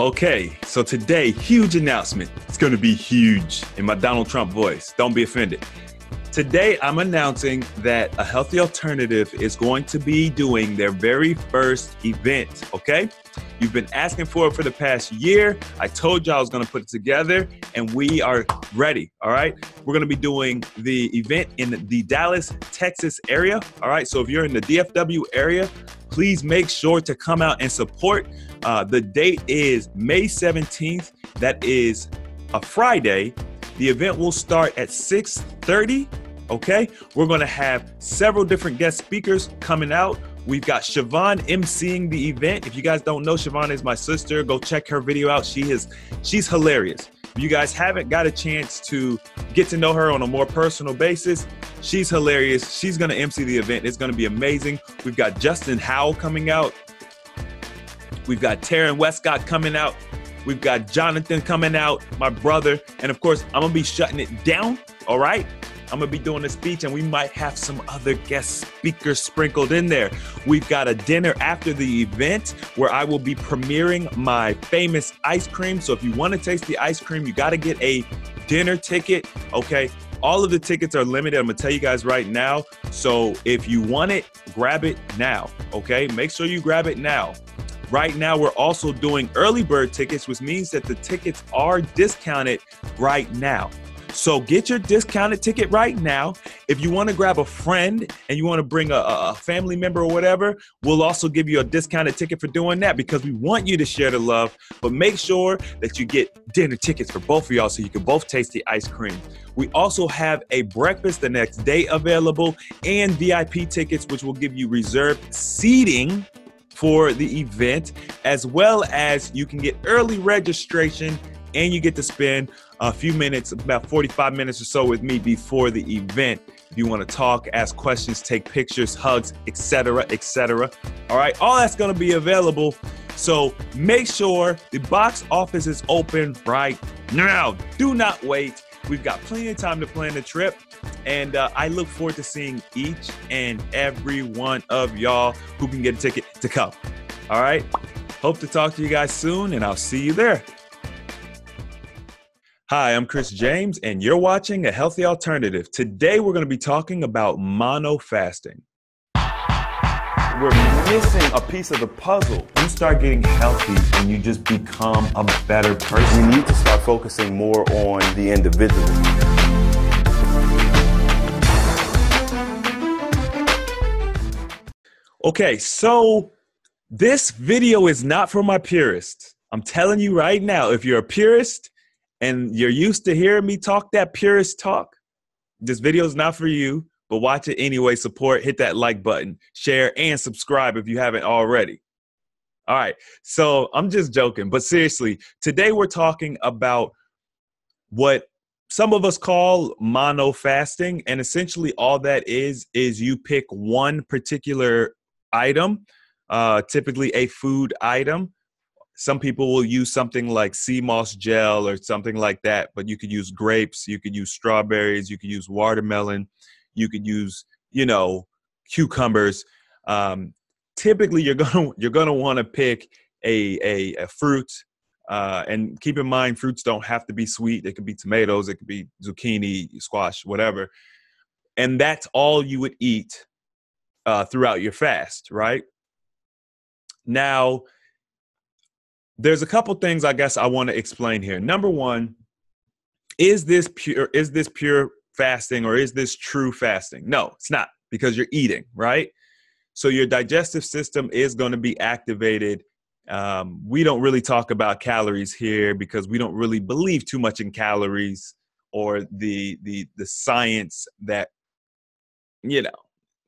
Okay, so today, huge announcement. It's going to be huge in my Donald Trump voice. Don't be offended. Today, I'm announcing that A Healthy Alternative is going to be doing their very first event, okay? You've been asking for it for the past year. I told you I was going to put it together, and we are ready, all right? We're going to be doing the event in the Dallas, Texas area, all right? So if you're in the DFW area, please make sure to come out and support. The date is May 17th. That is a Friday. The event will start at 6:30, okay? We're going to have several different guest speakers coming out. We've got Siobhan emceeing the event. If you guys don't know, Siobhan is my sister. Go check her video out. She's hilarious. If you guys haven't got a chance to get to know her on a more personal basis, she's hilarious. She's going to MC the event. It's going to be amazing. We've got Justin Howell coming out. We've got Taryn Westcott coming out. We've got Jonathan coming out, my brother. And of course, I'm going to be shutting it down, all right? I'm going to be doing a speech, and we might have some other guest speakers sprinkled in there. We've got a dinner after the event where I will be premiering my famous ice cream. So if you want to taste the ice cream, you got to get a dinner ticket, okay? All of the tickets are limited. I'm going to tell you guys right now. So if you want it, grab it now, okay? Make sure you grab it now. Right now, we're also doing early bird tickets, which means that the tickets are discounted right now. So get your discounted ticket right now. If you want to grab a friend and you want to bring a family member or whatever, we'll also give you a discounted ticket for doing that because we want you to share the love. But make sure that you get dinner tickets for both of y'all so you can both taste the ice cream. We also have a breakfast the next day available and VIP tickets, which will give you reserved seating for the event, as well as you can get early registration and you get to spend a few minutes, about 45 minutes or so with me before the event. If you want to talk, ask questions, take pictures, hugs, etc., etc. All right, all that's going to be available. So make sure the box office is open right now. Do not wait. We've got plenty of time to plan the trip. And I look forward to seeing each and every one of y'all who can get a ticket to come. All right. Hope to talk to you guys soon, and I'll see you there. Hi, I'm Chris James, and you're watching A Healthy Alternative. Today, we're going to be talking about mono fasting. We're missing a piece of the puzzle. You start getting healthy and you just become a better person. We need to start focusing more on the individual. Okay, so this video is not for my purists. I'm telling you right now, if you're a purist and you're used to hearing me talk that purist talk, this video is not for you, but watch it anyway. Support, hit that like button, share, and subscribe if you haven't already. All right, so I'm just joking, but seriously, today we're talking about what some of us call mono fasting, and essentially all that is you pick one particular item, typically a food item. Some people will use something like sea moss gel or something like that, but you could use grapes, you could use strawberries, you could use watermelon, you could use, cucumbers. Typically, you're gonna want to pick a fruit, and keep in mind, fruits don't have to be sweet. It could be tomatoes, it could be zucchini, squash, whatever, and that's all you would eat throughout your fast, right? Now, there's a couple things I guess I want to explain here. Number one, is this pure fasting or is this true fasting? No, it's not, because you're eating, right? So your digestive system is going to be activated. We don't really talk about calories here because we don't really believe too much in calories or the science that,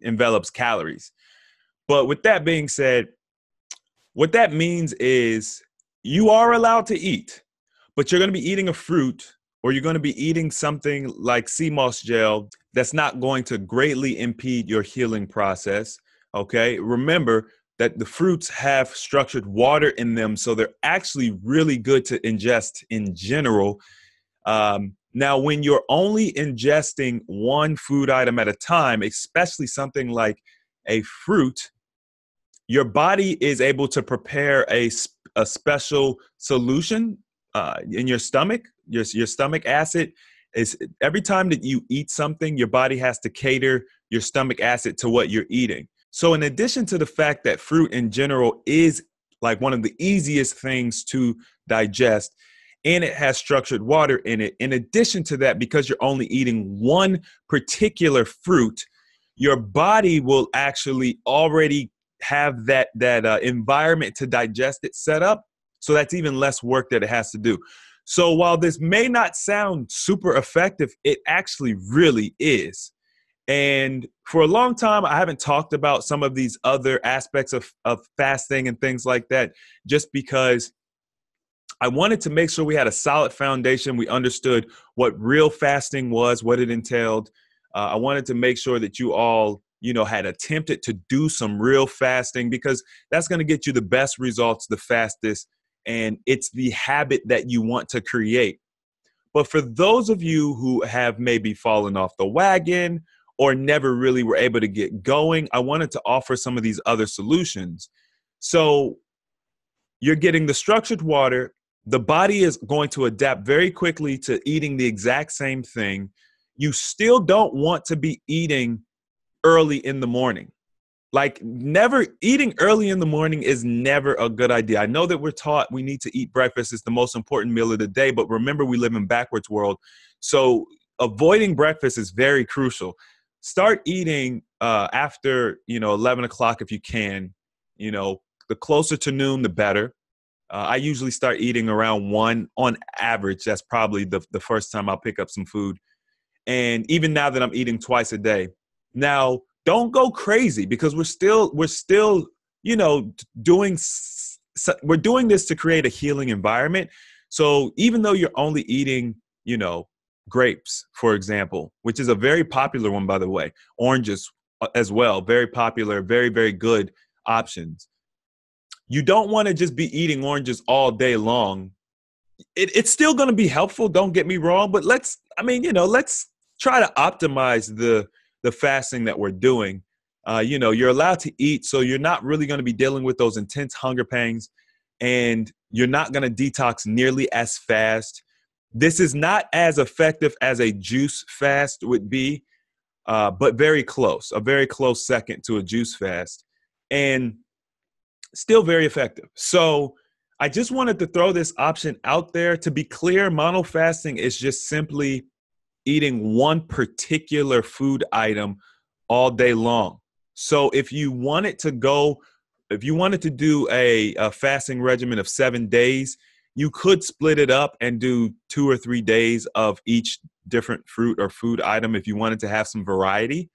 envelops calories. But with that being said, what that means is you are allowed to eat, but you're going to be eating a fruit or you're going to be eating something like sea moss gel that's not going to greatly impede your healing process, okay? Remember that the fruits have structured water in them, so they're actually really good to ingest in general. Now, when you're only ingesting one food item at a time, especially something like a fruit, your body is able to prepare a a special solution in your stomach. Your stomach acid is every time that you eat something, your body has to cater your stomach acid to what you're eating. So in addition to the fact that fruit in general is like one of the easiest things to digest, and it has structured water in it, in addition to that, because you're only eating one particular fruit, your body will actually already have that environment to digest it set up. So that's even less work that it has to do. So while this may not sound super effective, it actually really is. And for a long time, I haven't talked about some of these other aspects of fasting and things like that, just because I wanted to make sure we had a solid foundation. We understood what real fasting was, what it entailed. I wanted to make sure that you all, had attempted to do some real fasting, because that's going to get you the best results the fastest. And it's the habit that you want to create. But for those of you who have maybe fallen off the wagon or never really were able to get going, I wanted to offer some of these other solutions. So you're getting the structured water. The body is going to adapt very quickly to eating the exact same thing. You still don't want to be eating early in the morning. Like, never eating early in the morning is never a good idea. I know that we're taught we need to eat breakfast. It's the most important meal of the day, but remember, we live in backwards world. So avoiding breakfast is very crucial. Start eating after, 11 o'clock if you can. The closer to noon, the better. I usually start eating around 1 on average. That's probably the first time I'll pick up some food. And even now that I'm eating twice a day. Now, don't go crazy, because we're still, doing this to create a healing environment. So even though you're only eating, grapes, for example, which is a very popular one, by the way, oranges as well, very popular, very, very good options. You don't want to just be eating oranges all day long. It's still going to be helpful. Don't get me wrong, but let's try to optimize the fasting that we're doing. You're allowed to eat, so you're not really going to be dealing with those intense hunger pangs, and you're not going to detox nearly as fast. This is not as effective as a juice fast would be, but very close, a very close second to a juice fast, and still very effective. So I just wanted to throw this option out there. To be clear, mono fasting is just simply eating one particular food item all day long. So if you wanted to do a fasting regimen of 7 days, you could split it up and do 2 or 3 days of each different fruit or food item if you wanted to have some variety.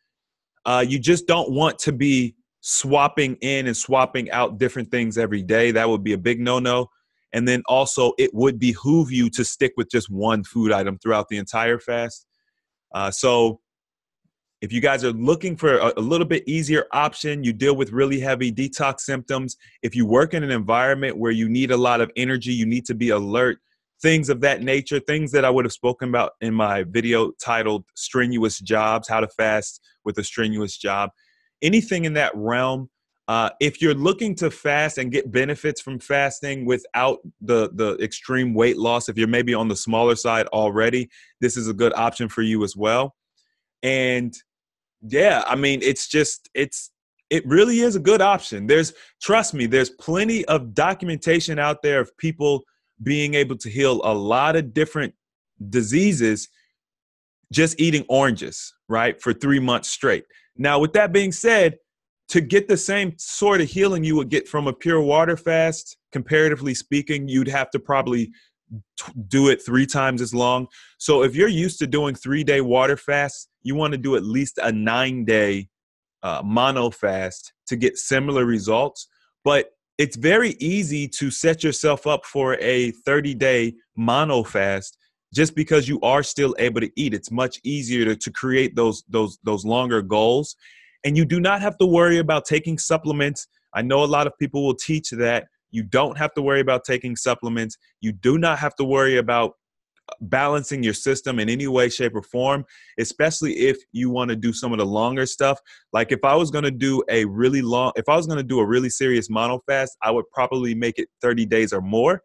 You just don't want to be swapping in and swapping out different things every day. That would be a big no-no. And then also, it would behoove you to stick with just one food item throughout the entire fast. So if you guys are looking for a little bit easier option, you deal with really heavy detox symptoms. If you work in an environment where you need a lot of energy, you need to be alert, things of that nature, things that I would have spoken about in my video titled Strenuous Jobs, How to Fast with a Strenuous Job, anything in that realm. If you're looking to fast and get benefits from fasting without the extreme weight loss, if you're maybe on the smaller side already, this is a good option for you as well. And yeah, I mean, it really is a good option. Trust me, there's plenty of documentation out there of people being able to heal a lot of different diseases just eating oranges, right, for 3 months straight. Now, with that being said, to get the same sort of healing you would get from a pure water fast, comparatively speaking, you'd have to probably do it 3 times as long. So if you're used to doing 3-day water fasts, you want to do at least a 9-day mono fast to get similar results. But it's very easy to set yourself up for a 30-day mono fast just because you are still able to eat. It's much easier to create those longer goals. And you do not have to worry about taking supplements. I know a lot of people will teach that. You don't have to worry about taking supplements. You do not have to worry about balancing your system in any way, shape, or form, especially if you want to do some of the longer stuff. Like if I was going to do a really serious mono fast, I would probably make it 30 days or more,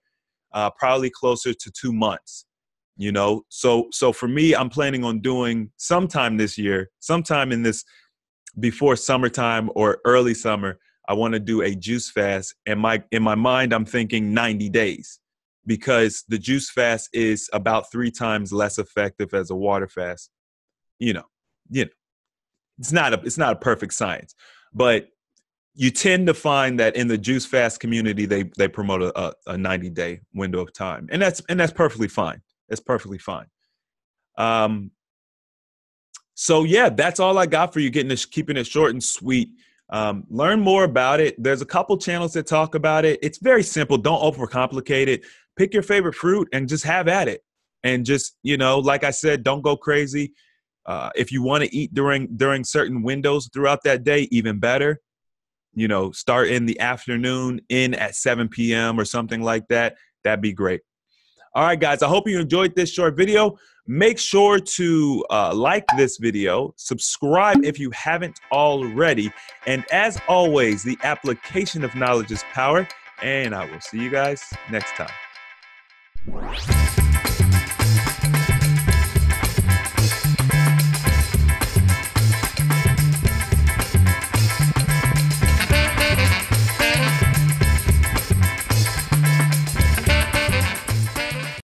probably closer to 2 months, you know? So for me, I'm planning on doing sometime this year, sometime in this before summertime or early summer, I want to do a juice fast. And in my mind, I'm thinking 90 days. Because the juice fast is about 3 times less effective as a water fast. You know, it's not a perfect science, but you tend to find that in the juice fast community, they promote a 90-day window of time, and that's perfectly fine. That's perfectly fine. So yeah, that's all I got for you. Keeping it short and sweet. Learn more about it. There's a couple channels that talk about it. It's very simple. Don't overcomplicate it. Pick your favorite fruit and just have at it. And just, you know, like I said, don't go crazy. If you want to eat during certain windows throughout that day, even better. You know, start in the afternoon, in at 7 p.m. or something like that. That'd be great. All right, guys, I hope you enjoyed this short video. Make sure to like this video, subscribe if you haven't already. And as always, the application of knowledge is power. And I will see you guys next time.